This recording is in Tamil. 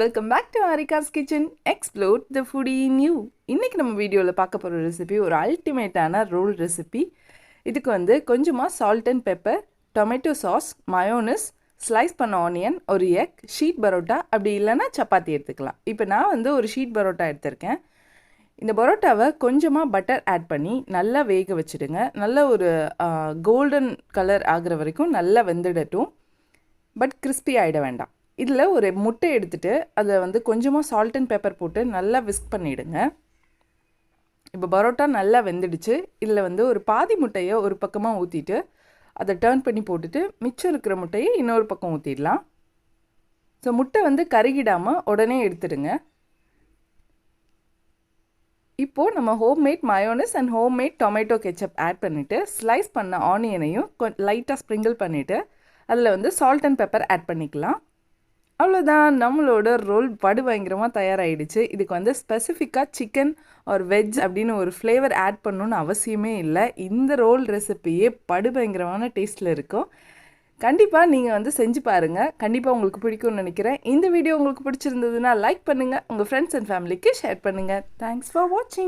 Welcome back to Aarica's Kitchen. Explore the foodie in you. இன்னைக்கு நம்ம வீடியோவில் பார்க்க போகிற ரெசிபி ஒரு அல்டிமேட்டான ரோல் ரெசிபி. இதுக்கு வந்து கொஞ்சமாக salt and pepper, tomato sauce, mayonnaise, slice பண்ண ஆனியன், ஒரு எக், ஷீட் பரோட்டா, அப்படி இல்லைன்னா சப்பாத்தி எடுத்துக்கலாம். இப்போ நான் வந்து ஒரு ஷீட் பரோட்டா எடுத்திருக்கேன். இந்த பரோட்டாவை கொஞ்சமாக பட்டர் ஆட் பண்ணி நல்லா வேக வச்சுடுங்க. நல்ல ஒரு கோல்டன் கலர் ஆகிற வரைக்கும் நல்லா வெந்துடட்டும். பட் கிறிஸ்பி ஆகிட வேண்டாம். இதில் ஒரு முட்டை எடுத்துகிட்டு அதை வந்து கொஞ்சமாக சால்ட் அண்ட் பெப்பர் போட்டு நல்லா விஸ்க் பண்ணிவிடுங்க. இப்போ பரோட்டா நல்லா வெந்துடுச்சு. இதில் வந்து ஒரு பாதி முட்டையை ஒரு பக்கமாக ஊற்றிட்டு அதை டர்ன் பண்ணி போட்டுட்டு மிச்சம் இருக்கிற முட்டையை இன்னொரு பக்கம் ஊற்றிடலாம். ஸோ முட்டை வந்து கருகிடாமல் உடனே எடுத்துடுங்க. இப்போது நம்ம homemade mayonnaise and homemade tomato ketchup add பண்ணிவிட்டு ஸ்லைஸ் பண்ண ஆனியனையும் லைட்டாக ஸ்ப்ரிங்கிள் பண்ணிவிட்டு அதில் வந்து சால்ட் அண்ட் பெப்பர் ஆட் பண்ணிக்கலாம். அவ்வளோதான், நம்மளோட ரோல் பயங்கரமாக தயாராகிடுச்சு. இதுக்கு வந்து ஸ்பெசிஃபிக்காக சிக்கன் ஆர் வெஜ் அப்படின்னு ஒரு ஃப்ளேவர் ஆட் பண்ணணுன்னு அவசியமே இல்லை. இந்த ரோல் ரெசிப்பியே பயங்கரமான டேஸ்ட்டில் இருக்கும். கண்டிப்பாக நீங்கள் வந்து செஞ்சு பாருங்கள். கண்டிப்பாக உங்களுக்கு பிடிக்கும்னு நினைக்கிறேன். இந்த வீடியோ உங்களுக்கு பிடிச்சிருந்ததுன்னா லைக் பண்ணுங்கள், உங்கள் ஃப்ரெண்ட்ஸ் அண்ட் ஃபேமிலிக்கு ஷேர் பண்ணுங்கள். தேங்க்ஸ் ஃபார் வாட்சிங்.